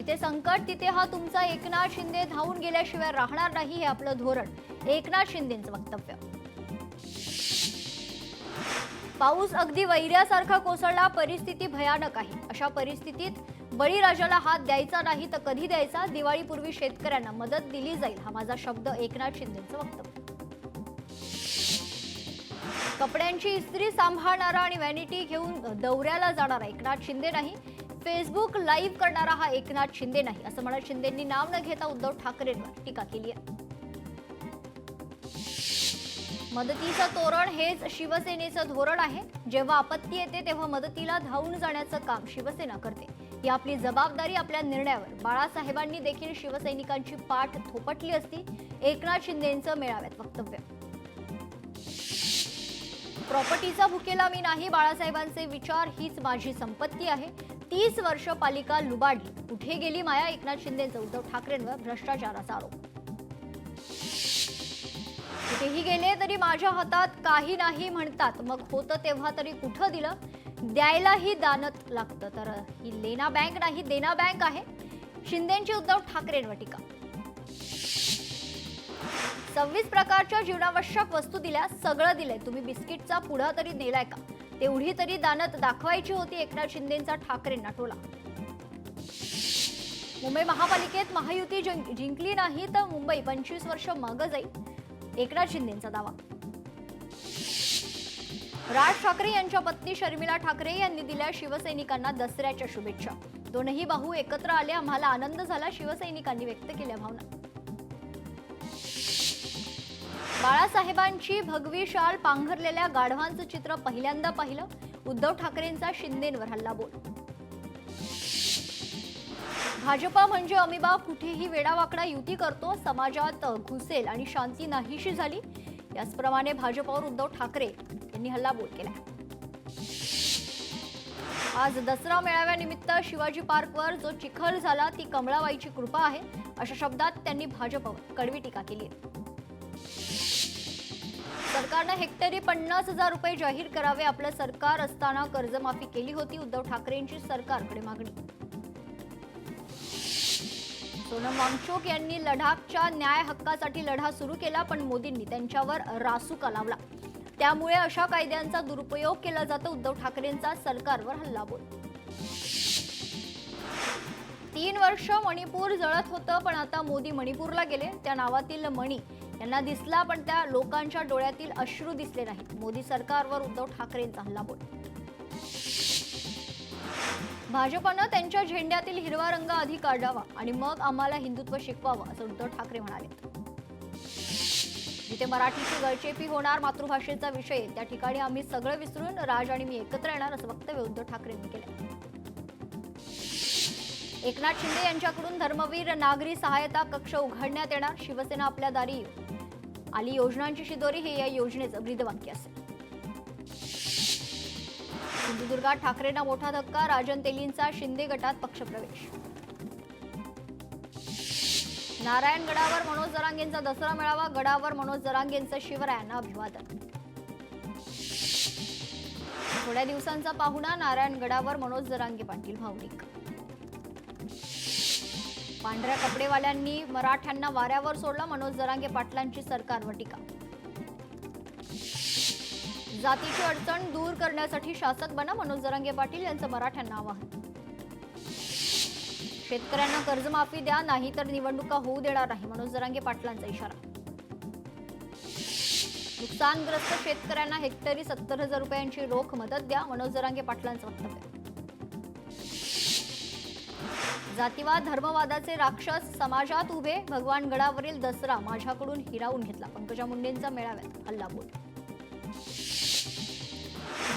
जिथे संकट तिथे हा तुमचा एकनाथ शिंदे धावून गेल्याशिवाय राहणार नाही, हे आपलं धोरण. एकनाथ शिंदेंचं वक्तव्य. पाऊस अगदी वैऱ्यासारखा कोसळला, परिस्थिती भयानक आहे. अशा परिस्थितीत बळीराजाला हात द्यायचा नाही तर कधी द्यायचा? दिवाळीपूर्वी शेतकऱ्यांना मदत दिली जाईल, हा माझा शब्द. एकनाथ शिंदेंचं वक्तव्य. कपड्यांची इस्त्री सांभाळणारा आणि व्हॅनिटी घेऊन दौऱ्याला जाणारा एकनाथ शिंदे नाही, फेसबुक लाईव्ह करणारा हा एकनाथ शिंदे नाही, असं म्हणत शिंदेंनी नाव न घेता उद्धव ठाकरेंवर टीका केली आहे. मदतीचं तोरण हेच शिवसेनेचं धोरण आहे. जेव्हा आपत्ती येते तेव्हा मदतीला धावून जाण्याचं काम शिवसेना करते. ही आपली जबाबदारी. आपल्या निर्णयावर बाळासाहेबांनी देखील शिवसैनिकांची पाठ थोपटली असती. एकनाथ शिंदेंचं मेळाव्यात वक्तव्य. प्रॉपर्टीचा भुकेला मी नाही, बाळासाहेबांचे विचार हीच माझी संपत्ती आहे. 30 वर्ष पालिका लुबाडली, कुठे गेली माया? एकनाथ शिंदेंचा उद्धव ठाकरेंवर भ्रष्टाचाराचा आरोप. कुठेही गेले तरी माझ्या हातात काही नाही म्हणतात, मग होतं तेव्हा तरी कुठं दिलं? द्यायलाही दानत लागतं. तर ही लेना बँक नाही, देना बँक आहे. शिंदेंची उद्धव ठाकरेंवर टीका. 26 प्रकारच्या जीवनावश्यक वस्तू दिल्या, सगळं दिलंय. तुम्ही बिस्किटचा पुढा तरी नेलाय का? तेवढी तरी दानत दाखवायची होती. एकनाथ शिंदेंचा ठाकरेंना टोला. मुंबई महापालिकेत महायुती जिंकली नाही तर मुंबई 25 वर्ष मागं जाईल, एकनाथ शिंदेंचा दावा. राज ठाकरे यांच्या पत्नी शर्मिला ठाकरे यांनी दिल्या शिवसैनिकांना दसऱ्याच्या शुभेच्छा. दोनही भाऊ एकत्र आले, आम्हाला आनंद झाला, शिवसैनिकांनी व्यक्त केल्या भावना. बाळासाहेबांची भगवी शाल पांघरलेल्या गाढवांचं चित्र पहिल्यांदा पाहिलं. उद्धव ठाकरेंचा शिंदेंवर हल्लाबोल. भाजपा म्हणजे अमिबा, कुठेही वेडावाकडा युती करतो, समाजात घुसेल आणि शांती नाहीशी झाली. याचप्रमाणे भाजपावर उद्धव ठाकरे यांनी हल्लाबोल केला. आज दसरा मेळाव्यानिमित्त शिवाजी पार्कवर जो चिखल झाला ती कमळाबाईची कृपा आहे, अशा शब्दात त्यांनी भाजपवर कडवी टीका केली आहे. सरकारनं हेक्टरी 50,000 रुपये जाहीर करावे. आपलं सरकार असताना कर्जमाफी केली होती. उद्धव ठाकरेंची सरकारकडे मागणी. सोनम वांगचुक यांनी लडाखच्या न्याय हक्कासाठी लढा सुरू केला, पण मोदींनी त्यांच्यावर रासुका लावला. त्यामुळे अशा कायद्यांचा दुरुपयोग केला जातो. उद्धव ठाकरेंचा सरकारवर हल्लाबोल. 3 वर्ष मणिपूर जळत होतं, पण आता मोदी मणिपूरला गेले. त्या नावातील मणी यांना दिसला, पण त्या लोकांच्या डोळ्यातील अश्रू दिसले नाहीत. मोदी सरकारवर उद्धव ठाकरेंचा हल्लाबोल. भाजपनं त्यांच्या झेंड्यातील हिरवा रंग आधी काढावा आणि मग आम्हाला हिंदुत्व शिकवावं, असं उद्धव ठाकरे म्हणाले. जिथे मराठीची गळचेपी होणार, मातृभाषेचा विषय, त्या ठिकाणी आम्ही सगळं विसरून राज आणि मी एकत्र येणार, असं वक्तव्य उद्धव ठाकरेंनी केलं. एकनाथ शिंदे यांच्याकडून धर्मवीर नागरी सहायता कक्ष उघडण्यात येणार. शिवसेना आपल्या दारी आली, योजनांची शिदोरी, हे या योजनेचं ब्रीदवाक्य असेल. सिंधुदुर्गात ठाकरेंना मोठा धक्का, राजन तेलींचा शिंदे गटात पक्षप्रवेश. नारायणगडावर मनोज जरांगेंचा दसरा मेळावा, गडावर मनोज जरांगेंचं शिवरायांना अभिवादन. थोड्या दिवसांचा पाहुणा, नारायणगडावर मनोज जरांगे पाटील भावनिक. पांढऱ्या कपडेवाल्यांनी मराठ्यांना वाऱ्यावर सोडलं, मनोज जरांगे पाटलांची सरकारवर टीका. जातीची अडचण दूर करण्यासाठी शासक बना, मनोज जरांगे पाटील यांचं मराठ्यांना आवाहन. शेतकऱ्यांना कर्जमाफी द्या, नाही तर निवडणुका होऊ देणार नाही, मनोज जरांगे पाटलांचा इशारा. नुकसानग्रस्त शेतकऱ्यांना हेक्टरी 70,000 रुपयांची रोख मदत द्या, मनोज जरांगे पाटलांचं वक्तव्य. जातीवाद धर्मवादाचे राक्षस समाजात उभे, भगवान गडावरील दसरा माझ्याकडून हिरावून घेतला, पंकजा मुंडेंचा मेळाव्यात हल्लाबोल.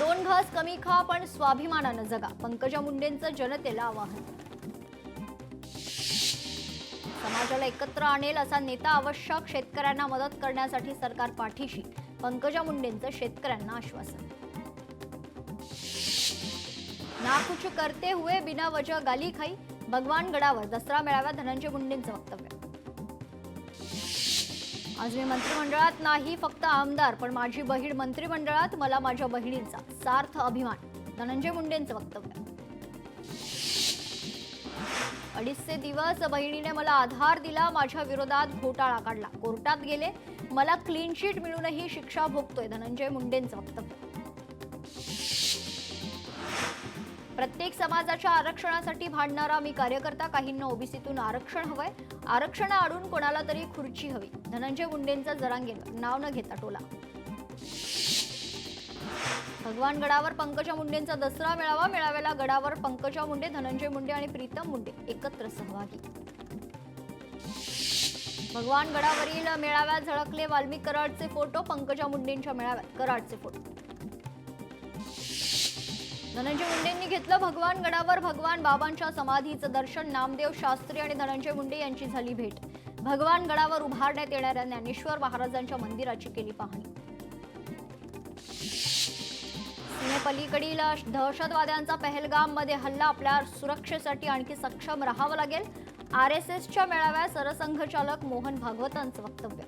2 घास कमी खा पण स्वाभिमानानं जगा, पंकजा मुंडेंचं जनतेला आवाहन. समाजाला एकत्र आणेल असा नेता आवश्यक, शेतकऱ्यांना मदत करण्यासाठी सरकार पाठीशी, पंकजा मुंडेंचं शेतकऱ्यांना आश्वासन. ना कुछ करते हुए बिना वजह गाली खाई, भगवान गडावर दसरा मेळाव्यात धनंजय मुंडेंचं वक्तव्य. आज मी मंत्रिमंडळात नाही, फक्त आमदार, पण माझी बहीण मंत्रिमंडळात, मला माझ्या बहिणींचा सार्थ अभिमान, धनंजय मुंडेंचं वक्तव्य. अडीचचे दिवस बहिणीने मला आधार दिला, माझ्या विरोधात घोटाळा काढला, कोर्टात गेले, मला क्लीन चिट मिळूनही शिक्षा भोगतोय, धनंजय मुंडेंचं वक्तव्य. प्रत्येक समाजाच्या आरक्षणासाठी भांडणारा मी कार्यकर्ता, काहींना ओबीसीतून आरक्षण हवंय, आरक्षण आडून कोणाला तरी खुर्ची हवी, धनंजय मुंडेंचा जरांगेवर नाव न घेता टोला. भगवानगडावर पंकजा मुंडेंचा दसरा मेळावा, मेळाव्याला गडावर पंकजा मुंडे, धनंजय मुंडे आणि प्रीतम मुंडे एकत्र सहभागी. भगवानगडावरील मेळाव्यात झळकले वाल्मिक कराडचे फोटो, पंकजा मुंडेंच्या मेळाव्यात कराडचे फोटो. धनंजय मुंडेंनी घेतलं भगवानगडावर भगवान बाबांच्या समाधीचं दर्शन, नामदेव शास्त्री आणि धनंजय मुंडे यांची झाली भेट. भगवानगडावर उभारण्यात येणाऱ्या ज्ञानेश्वर महाराजांच्या मंदिराची केली पाहणी. सीमेपलीकडील दहशतवाद्यांचा पहलगाममध्ये हल्ला, आपल्या सुरक्षेसाठी आणखी सक्षम राहावं लागेल, आरएसएसच्या मेळाव्यात सरसंघचालक मोहन भागवतांचं वक्तव्य.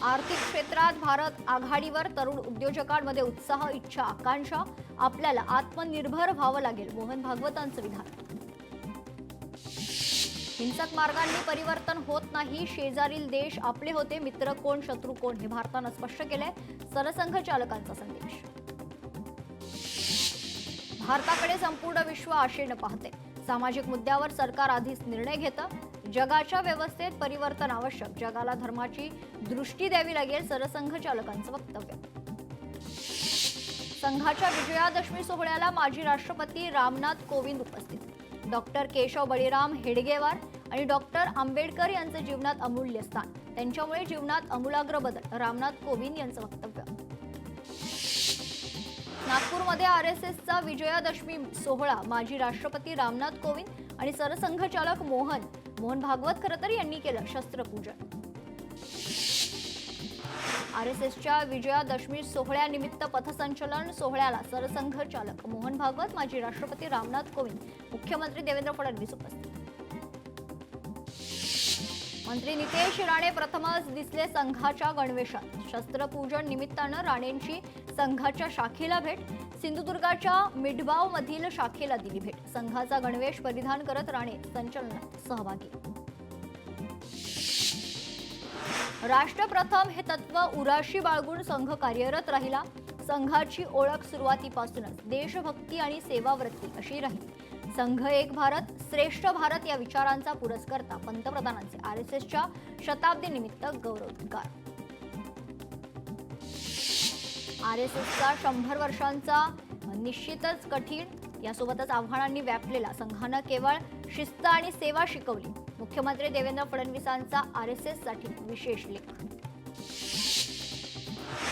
आर्थिक क्षेत्रात भारत आघाडीवर, तरुण उद्योजकांमध्ये उत्साह, इच्छा, आकांक्षा, आपल्याला आत्मनिर्भर व्हावं लागेल, मोहन भागवतांचं विधान. हिंसक मार्गांनी परिवर्तन होत नाही, शेजारील देश आपले होते, मित्र कोण शत्रू कोण हे भारतानं स्पष्ट केलंय, सरसंघचालकांचा संदेश. भारताकडे संपूर्ण विश्व आशेनं पाहते, सामाजिक मुद्द्यावर सरकार आधीच निर्णय घेतं, जगाच्या व्यवस्थेत परिवर्तन आवश्यक, जगाला धर्माची दृष्टी द्यावी लागेल, सरसंघचालकांचं वक्तव्य. संघाच्या विजयादशमी सोहळ्याला माजी राष्ट्रपती रामनाथ कोविंद उपस्थित, डॉक्टर केशव बळीराम हेडगेवार आणि डॉक्टर आंबेडकर यांचे जीवनात अमूल्य स्थान, त्यांच्यामुळे जीवनात आमूलाग्र बदल, रामनाथ कोविंद यांचं वक्तव्य. नागपूरमध्ये आरएसएसचा विजयादशमी सोहळा, माजी राष्ट्रपती रामनाथ कोविंद आणि सरसंघचालक मोहन भागवत खरं तर यांनी केलं शस्त्रपूजन. आरएसएसच्या विजयादशमी सोहळ्यानिमित्त पथसंचलन सोहळ्याला सरसंघचालक मोहन भागवत, माजी राष्ट्रपती रामनाथ कोविंद, मुख्यमंत्री देवेंद्र फडणवीस उपस्थित. मंत्री नितेश राणे प्रथमच दिसले संघाच्या गणवेशात, शस्त्रपूजन निमित्तानं राणेंची संघाच्या शाखेला भेट, सिंधुदुर्गाच्या मिढवाव मधील शाखेला दिली भेट, संघाचा गणवेश परिधान करत राणे संचलनात सहभागी. राष्ट्र प्रथम हे तत्व उराशी बाळगून संघ कार्यरत राहिला, संघाची ओळख सुरुवातीपासूनच देशभक्ती आणि सेवावृत्ती अशी राहील, संघ एक भारत श्रेष्ठ भारत या विचारांचा पुरस्कर्ता पंतप्रधानांचे आरएसएसच्या शताब्दी निमित्त गौरवोद्गार. आरएसएसचा 100 वर्षांचा निश्चितच कठीण, यासोबतच आव्हानांनी व्यापलेला संघानं केवळ शिस्त आणि सेवा शिकवली, मुख्यमंत्री देवेंद्र फडणवीसांचा आरएसएससाठी विशेष लेख.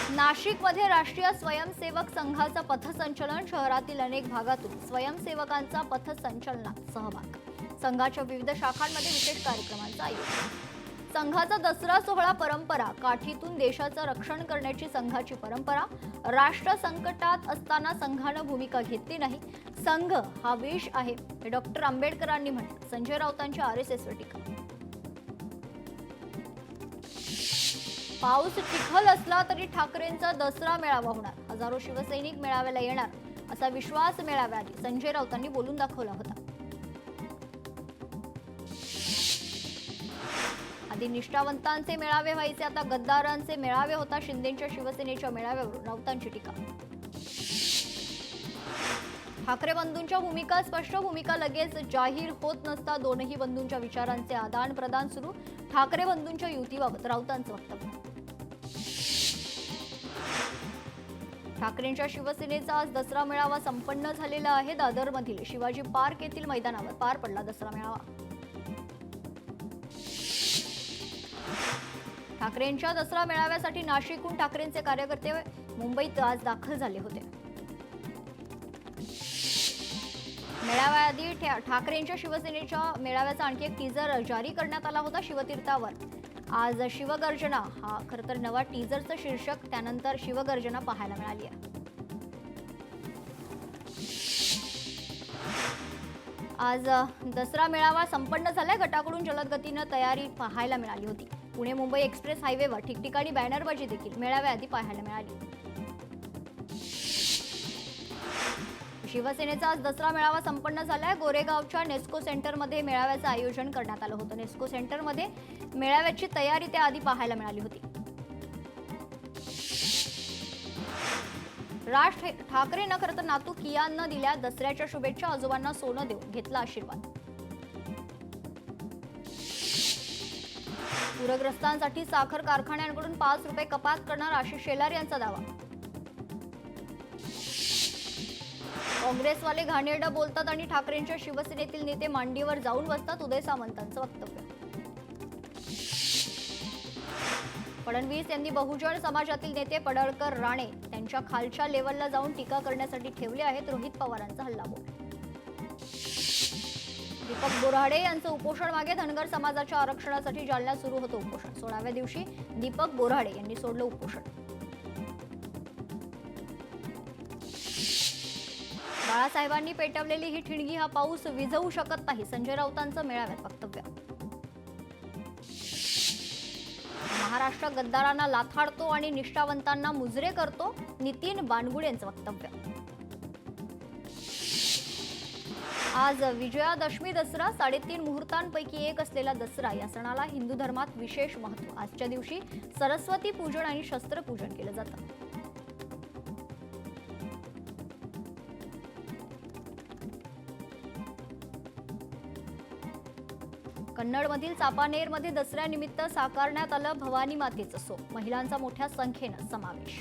नाशिकमध्ये राष्ट्रीय स्वयंसेवक संघाचं पथसंचलन, शहरातील अनेक भागातून स्वयंसेवकांचा पथसंचलनात सहभाग, संघाच्या विविध शाखांमध्ये विशेष कार्यक्रमांचं आयोजन. संघाचा दसरा सोहळा परंपरा, काठीतून देशाचं रक्षण करण्याची संघाची परंपरा, राष्ट्र संकटात असताना संघानं भूमिका घेतली नाही, संघ हा विष आहे हे डॉक्टर आंबेडकरांनी म्हटलं, संजय राऊतांची आरएसएसवर टीका. पाऊस चिखल असला तरी ठाकरेंचा दसरा मेळावा होणार, हजारो शिवसैनिक मेळाव्याला येणार असा विश्वास मेळाव्याआधी संजय राऊतांनी बोलून दाखवला होता. आधी निष्ठावंतांचे मेळावे व्हायचे, आता गद्दारांचे मेळावे होता, शिंदेच्या शिवसेनेच्या मेळाव्यावर राऊतांची टीका. ठाकरे बंधूंच्या भूमिका स्पष्ट, भूमिका लगेच जाहीर होत नसता, दोनही बंधूंच्या विचारांचे आदान प्रदान सुरू, ठाकरे बंधूंच्या युतीबाबत राऊतांचं वक्तव्य. ठाकरेंच्या शिवसेनेचा आज दसरा मेळावा संपन्न झालेला आहे, दादरमधील शिवाजी पार्क येथील मैदानावर पार पडला दसरा मेळावा. ठाकरेंच्या दसरा मेळाव्यासाठी नाशिकहून ठाकरेंचे कार्यकर्ते मुंबईत आज दाखल झाले होते. मेळाव्याआधी ठाकरेंच्या शिवसेनेच्या मेळाव्याचा आणखी एक टीजर जारी करण्यात आला होता. शिवतीर्थावर आज शिवगर्जना हा खरं तर नवा टीजरचं शीर्षक, त्यानंतर शिवगर्जना पाहायला मिळाली आहे. आज दसरा मेळावा संपन्न झालाय, गटाकडून जलद गतीनं तयारी पाहायला मिळाली होती. पुणे मुंबई एक्सप्रेस हायवेवर ठिकठिकाणी बॅनरबाजी देखील मेळाव्याआधी पाहायला मिळाली. शिवसेनेचा आज दसरा मेळावा संपन्न झालाय। गोरेगावच्या नेस्को सेंटरमध्ये मेळाव्याचं आयोजन करण्यात आलं होतं। नेस्को सेंटरमध्ये मेळाव्याची तयारी त्याआधी पाहायला मिळाली होती। राज ठाकरे न खरं तर नातू कियाननं दिल्या दसऱ्याच्या शुभेच्छा। आजोबांना सोनं देऊन घेतला आशीर्वाद। पूरग्रस्तांसाठी साखर कारखान्यांकडून 5 रुपये कपात करणार आशिष शेलार यांचा दावा। काँग्रेसवाले घाणेरडं बोलतात आणि ठाकरेंच्या शिवसेनेतील नेते मांडीवर जाऊन बसतात, उदय सामंतांचं वक्तव्य। फडणवीस यांनी बहुजन समाजातील नेते पडळकर, राणे त्यांच्या खालच्या लेवलला जाऊन टीका करण्यासाठी ठेवले आहेत। रोहित पवारांचा हल्लाबोल। दीपक बोराडे यांचं उपोषण मागे। धनगर समाजाच्या आरक्षणासाठी जालन्यात सुरू होतं उपोषण। 16व्या दिवशी दीपक बोराडे यांनी सोडलं उपोषण। बाळासाहेबांनी पेटवलेली ही ठिणगी हा पाऊस विझवू शकत नाही, संजय राऊतांचं मेळाव्यात वक्तव्य। महाराष्ट्र गद्दारांना लाथाडतो आणि निष्ठावंतांना मुजरे करतो, नितीन बानगुडेंचं वक्तव्य। आज विजयादशमी दसरा, 3.5 मुहूर्तांपैकी एक असलेला दसरा या सणाला हिंदू धर्मात विशेष महत्त्व। आजच्या दिवशी सरस्वती पूजन आणि शस्त्रपूजन केलं जातं। कन्नडमधील चापानेरमध्ये दसऱ्यानिमित्त साकारण्यात आलं भवानी मातेचं सोप। महिलांचा मोठ्या संख्येनं समावेश।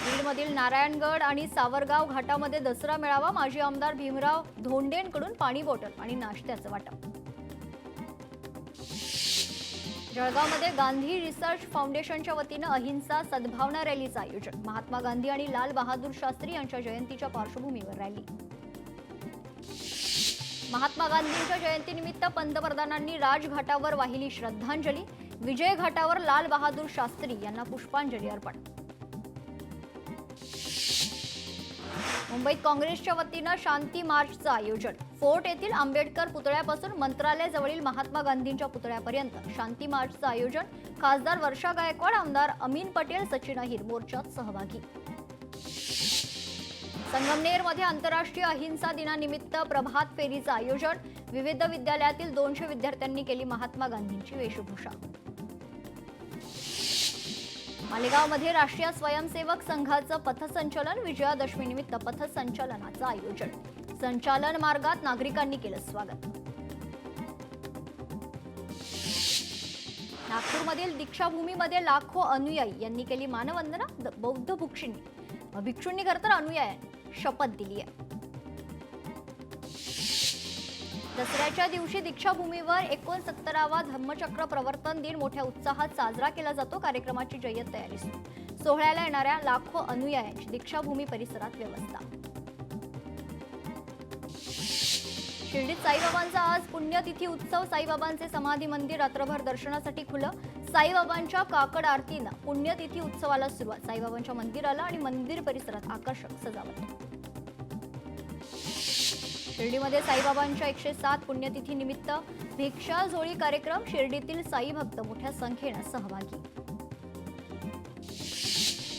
बीडमधील नारायणगड आणि सावरगाव घाटामध्ये दसरा मेळावा। माजी आमदार भीमराव धोंडेंकडून पाणी बॉटल आणि नाश्त्याचं वाटप। जळगावमध्ये गांधी रिसर्च फाउंडेशनच्या वतीनं अहिंसा सद्भावना रॅलीचं आयोजन। महात्मा गांधी आणि लाल बहादूर शास्त्री यांच्या जयंतीच्या पार्श्वभूमीवर रॅली। महात्मा गांधींच्या जयंतीनिमित्त पंतप्रधानांनी राजघाटावर वाहिली श्रद्धांजली। विजय घाटावर लाल बहादूर शास्त्री यांना पुष्पांजली अर्पण। मुंबईत काँग्रेसच्या वतीनं शांती मार्चचं आयोजन। फोर्ट येथील आंबेडकर पुतळ्यापासून मंत्रालय जवळील महात्मा गांधींच्या पुतळ्यापर्यंत शांती मार्चचं आयोजन। खासदार वर्षा गायकवाड, आमदार अमीन पटेल, सचिन अहिर मोर्चात सहभागी। संगमनेरमध्ये आंतरराष्ट्रीय अहिंसा दिनानिमित्त प्रभात फेरीचं आयोजन। विविध विद्यालयातील 200 विद्यार्थ्यांनी केली महात्मा गांधींची वेशभूषा। मालेगावमध्ये राष्ट्रीय स्वयंसेवक संघाचं पथसंचलन। विजयादशमीनिमित्त पथसंचलनाचं आयोजन। संचालन मार्गात नागरिकांनी केलं स्वागत। नागपूरमधील दीक्षाभूमीमध्ये लाखो अनुयायी यांनी केली मानवंदना। बौद्ध भिक्षूंनी खरं तर अनुयायांनी शपथ दिली आहे। दसऱ्याच्या दिवशी दीक्षाभूमीवर 69वा धम्मचक्र प्रवर्तन दिन मोठ्या उत्साहात साजरा केला जातो। कार्यक्रमाची जय्यत तयारी सुरू। सोहळ्याला येणाऱ्या लाखो अनुयायांची दीक्षाभूमी परिसरात व्यवस्था। शिर्डीत साईबाबांचा आज पुण्यतिथी उत्सव। साईबाबांचे समाधी मंदिर रात्रभर दर्शनासाठी खुलं। साईबाबांच्या काकड आरतीनं पुण्यतिथी उत्सवाला सुरुवात। साईबाबांच्या मंदिराला आणि मंदिर परिसरात आकर्षक सजावट। शिर्डीमध्ये साईबाबांच्या 107 पुण्यतिथी निमित्त भिक्षा झोळी कार्यक्रम। शिर्डीतील साई भक्त मोठ्या संख्येनं सहभागी।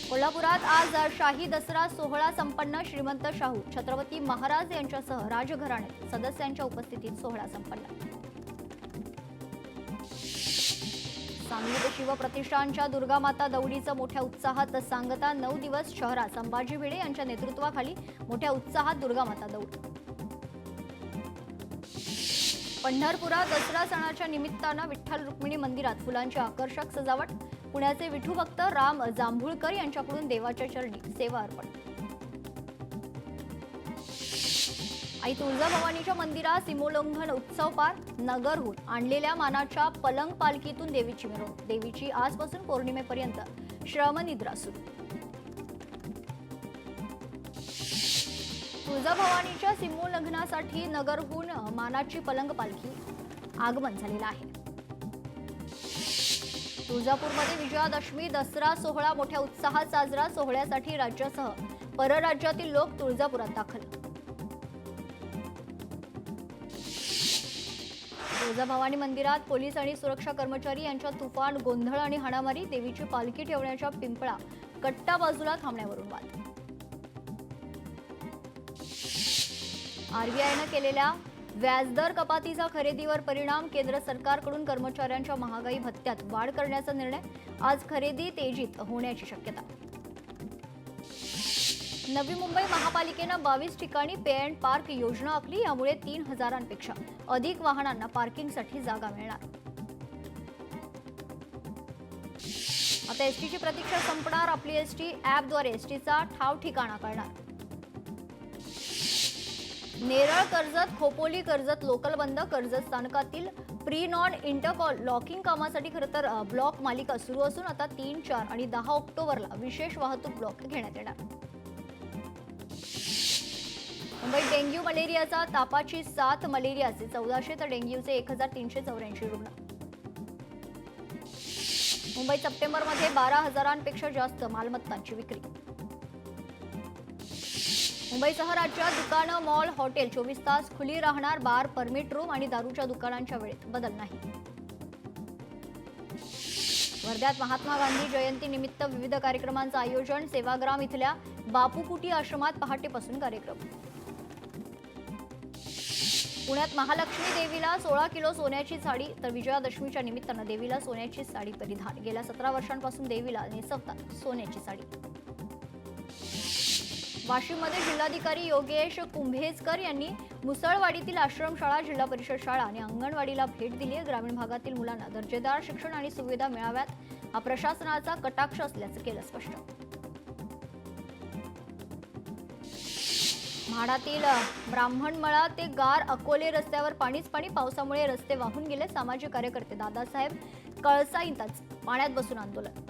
कोल्हापुरात आज शाही दसरा सोहळा संपन्न। श्रीमंत शाहू छत्रपती महाराज यांच्यासह राजघराण्यातील सदस्यांच्या उपस्थितीत सोहळा संपन्न। सांगली शिवप्रतिष्ठानच्या दुर्गामाता दौडीचं मोठ्या उत्साहात सांगता। 9 दिवस शहरात संभाजी भिडे यांच्या नेतृत्वाखाली मोठ्या उत्साहात दुर्गामाता दौड। पंढरपुरात दसरा सणाच्या निमित्तानं विठ्ठल रुक्मिणी मंदिरात फुलांची आकर्षक सजावट। पुण्याचे विठू भक्त राम जांभूळकर यांच्याकडून देवाच्या चरणी सेवा अर्पण। आई तुळजाभवानीच्या मंदिरात सीमोल्लंघन उत्सव पार। नगरहून आणलेल्या मानाच्या पलंग पालखीतून देवीची मिरवणूक। देवीची आजपासून पौर्णिमेपर्यंत श्रमनिद्रा सुरू। तुळजाभवानीच्या सीमोल्लंघनासाठी नगरहून मानाची पलंग पालखी आगमन झालेलं आहे। तुळजापूरमध्ये विजयादशमी दसरा सोहळा मोठ्या उत्साहात साजरा। सोहळ्यासाठी राज्यासह परराज्यातील लोक तुळजापुरात दाखल। तुळजाभवानी मंदिरात पोलीस आणि सुरक्षा कर्मचारी यांच्यात तुफान गोंधळ आणि हाणामारी. देवीची पालखी ठेवण्याच्या पिंपळा कट्टा बाजूला थांबण्यावरून वाद. आरबीआयनं केलेल्या व्याजदर कपातीचा खरेदीवर परिणाम. केंद्र सरकारकडून कर्मचाऱ्यांच्या महागाई भत्त्यात वाढ करण्याचा निर्णय. आज खरेदी तेजीत होण्याची शक्यता. नवी मुंबई महापालिकेनं 22 ठिकाणी पे अँड पार्क योजना आखली. यामुळे 3000पेक्षा अधिक वाहनांना पार्किंगसाठी जागा मिळणार. आता एसटीची प्रतीक्षा संपणार. आपली एसटी ॲपद्वारे एसटीचा ठाव ठिकाणा कळणार. नेरळ कर्जत खोपोली कर्जत लोकल बंद. कर्जत स्थानकातील प्री नॉन इंटर लॉकिंग कामासाठी खरं तर ब्लॉक मालिका सुरू असून आता 3, 4 आणि 10 ऑक्टोबरला विशेष वाहतूक ब्लॉक घेण्यात येणार. मुंबईत डेंग्यू मलेरियाचा तापाची साथ. मलेरियाचे 1400 तर डेंग्यूचे 1384 रुग्ण. मुंबईत सप्टेंबरमध्ये 12,000पेक्षा जास्त मालमत्तांची विक्री. मुंबईसह राज्यात दुकानं मॉल हॉटेल 24 तास खुली राहणार. बार परमिट रूम आणि दारूच्या दुकानांच्या वेळेत बदल नाही. वर्ध्यात महात्मा गांधी जयंती निमित्त विविध कार्यक्रमांचं आयोजन. सेवाग्राम इथल्या बापू कुटी आश्रमात पहाटेपासून कार्यक्रम. पुण्यात महालक्ष्मी देवीला 16 किलो सोन्याची साडी तर विजयादशमीच्या निमित्तानं देवीला सोन्याची साडी परिधान. गेल्या 17 वर्षांपासून देवीला नेसवतात सोन्याची साडी. वाशिममध्ये जिल्हाधिकारी योगेश कुंभेजकर यांनी मुसळवाडीतील आश्रमशाळा, जिल्हा परिषद शाळा आणि अंगणवाडीला भेट दिली आहे. ग्रामीण भागातील मुलांना दर्जेदार शिक्षण आणि सुविधा मिळाव्यात हा प्रशासनाचा कटाक्ष असल्याचं केलं स्पष्ट. म्हाडातील ब्राह्मणमळा ते गार अकोले रस्त्यावर पाणीच पाणी. पावसामुळे रस्ते वाहून गेले. सामाजिक कार्यकर्ते दादासाहेब कळसाईंताच पाण्यात बसून आंदोलन.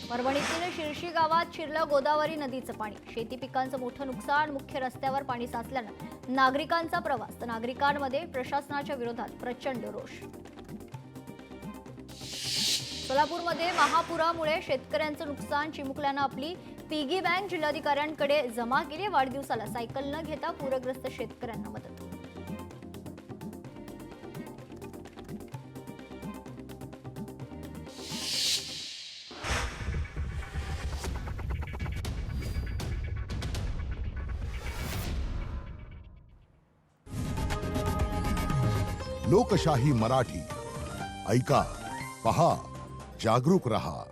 परभणीतील शिरशी गावात शिरलं गोदावरी नदीचं पाणी. शेती पिकांचं मोठं नुकसान. मुख्य रस्त्यावर पाणी साचल्यानं नागरिकांचा प्रवास तर नागरिकांमध्ये प्रशासनाच्या विरोधात प्रचंड रोष. सोलापूरमध्ये महापुरामुळे शेतकऱ्यांचं नुकसान. चिमुकल्यानं आपली पिगी बँक जिल्हाधिकाऱ्यांकडे जमा केली. वाढदिवसाला सायकल न घेता पूरग्रस्त शेतकऱ्यांना मदत. लोकशाही मराठी ऐका, पहा, जागरूक रहा.